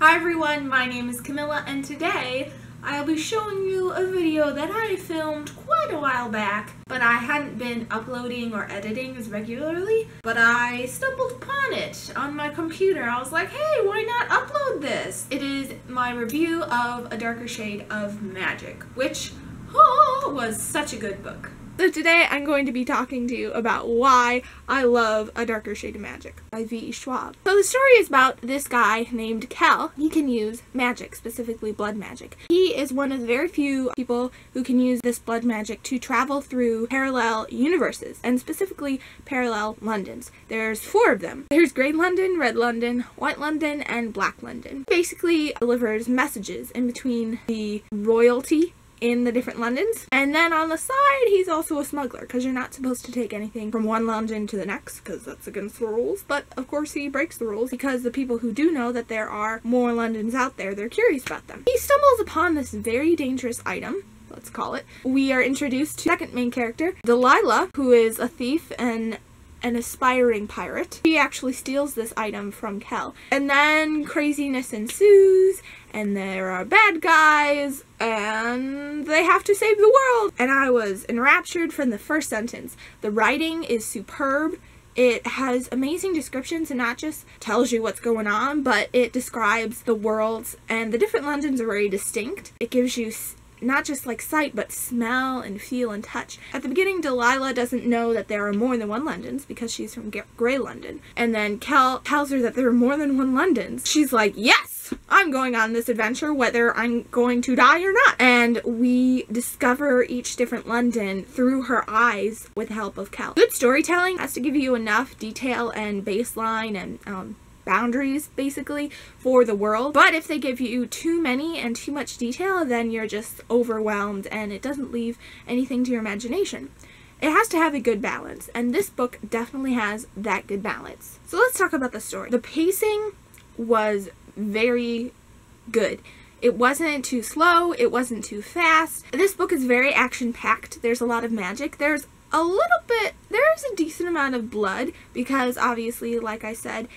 Hi everyone, my name is Camilla and today I'll be showing you a video that I filmed quite a while back, but I hadn't been uploading or editing as regularly, but I stumbled upon it on my computer. I was like, hey, why not upload this? It is my review of A Darker Shade of Magic, which was such a good book. So today I'm going to be talking to you about why I love A Darker Shade of Magic by V. Schwab. So the story is about this guy named Kel. He can use magic, specifically blood magic. He is one of the very few people who can use this blood magic to travel through parallel universes, and specifically parallel Londons. There's 4 of them. There's Grey London, Red London, White London, and Black London. He basically delivers messages in between the royalty in the different Londons, and then on the side he's also a smuggler, because you're not supposed to take anything from one London to the next because that's against the rules, but of course he breaks the rules because the people who do know that there are more Londons out there, they're curious about them. He stumbles upon this very dangerous item, let's call it. We are introduced to the second main character, Delilah, who is a thief and an aspiring pirate. He actually steals this item from Kel. And then craziness ensues, and there are bad guys, and they have to save the world. And I was enraptured from the first sentence. The writing is superb. It has amazing descriptions and not just tells you what's going on, but it describes the worlds, and the different Londons are very distinct. It gives you not just like sight, but smell and feel and touch. At the beginning, Delilah doesn't know that there are more than one Londons because she's from Grey London. And then Kel tells her that there are more than one Londons. She's like, yes, I'm going on this adventure whether I'm going to die or not. And we discover each different London through her eyes with the help of Kel. Good storytelling has to give you enough detail and baseline and boundaries basically for the world, but if they give you too many and too much detail, then you're just overwhelmed and it doesn't leave anything to your imagination. It has to have a good balance, and this book definitely has that good balance. So let's talk about the story. The pacing was very good. It wasn't too slow, it wasn't too fast. This book is very action-packed. There's a lot of magic. There's a decent amount of blood because obviously, like I said,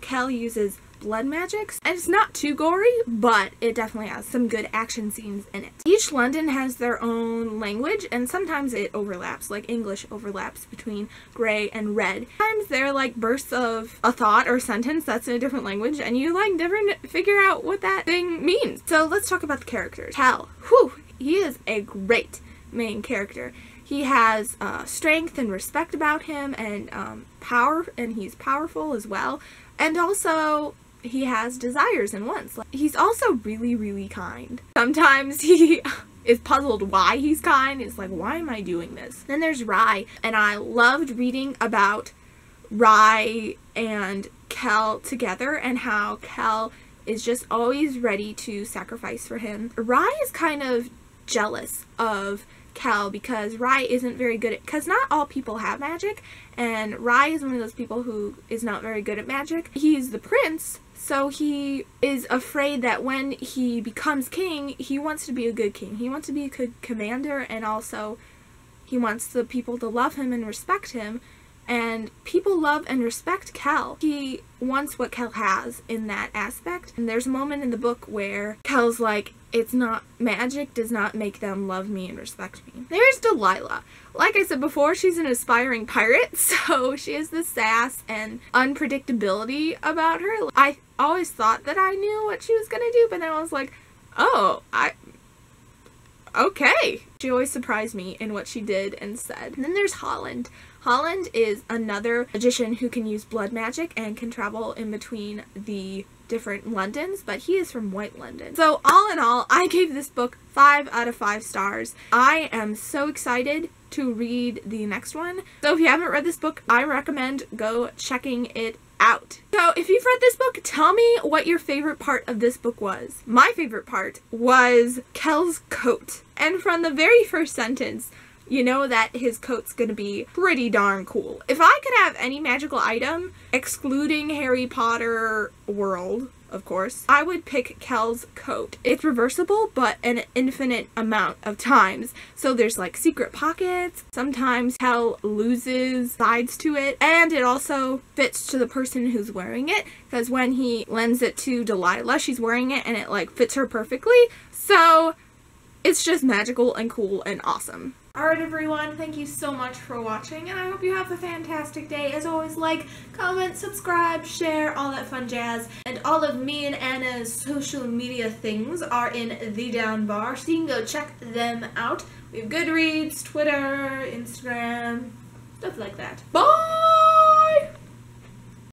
Kel uses blood magics, and it's not too gory, but it definitely has some good action scenes in it. Each London has their own language, and sometimes it overlaps, like English overlaps between Grey and Red. Sometimes they're like bursts of a thought or sentence that's in a different language, and you like figure out what that thing means. So let's talk about the characters. Kel, he is a great main character. He has strength and respect about him, and power, and he's powerful as well. And also, he has desires and wants. He's also really, really kind. Sometimes he is puzzled why he's kind. It's like, why am I doing this? Then there's Rye, and I loved reading about Rye and Kel together and how Kel is just always ready to sacrifice for him. Rye is kind of jealous of Kel because Rye isn't very good at, because not all people have magic, and Rye is one of those people who is not very good at magic. He's the prince, so he is afraid that when he becomes king, he wants to be a good king. He wants to be a good commander, and also he wants the people to love him and respect him, and people love and respect Kel. He wants what Kel has in that aspect, and there's a moment in the book where Kel's like, it's not, magic does not make them love me and respect me. There's Delilah. Like I said before, she's an aspiring pirate, so she has this sass and unpredictability about her. I always thought that I knew what she was gonna do, but then I was like, oh, okay. She always surprised me in what she did and said. And then there's Holland. Holland is another magician who can use blood magic and can travel in between the different Londons, but he is from White London. So all in all, I gave this book 5 out of 5 stars. I am so excited to read the next one. So if you haven't read this book, I recommend go checking it out. So if you've read this book, tell me what your favorite part of this book was. My favorite part was Kel's coat. And from the very first sentence, you know that his coat's gonna be pretty darn cool. If I could have any magical item, excluding Harry Potter world of course, I would pick Kel's coat. It's reversible, but an infinite amount of times. So there's like secret pockets. Sometimes Kel loses sides to it, and it also fits to the person who's wearing it, because when he lends it to Delilah, she's wearing it and it like fits her perfectly. So it's just magical and cool and awesome. Alright everyone, thank you so much for watching, and I hope you have a fantastic day. As always, like, comment, subscribe, share, all that fun jazz. And all of me and Anna's social media things are in the down bar, so you can go check them out. We have Goodreads, Twitter, Instagram, stuff like that. Bye!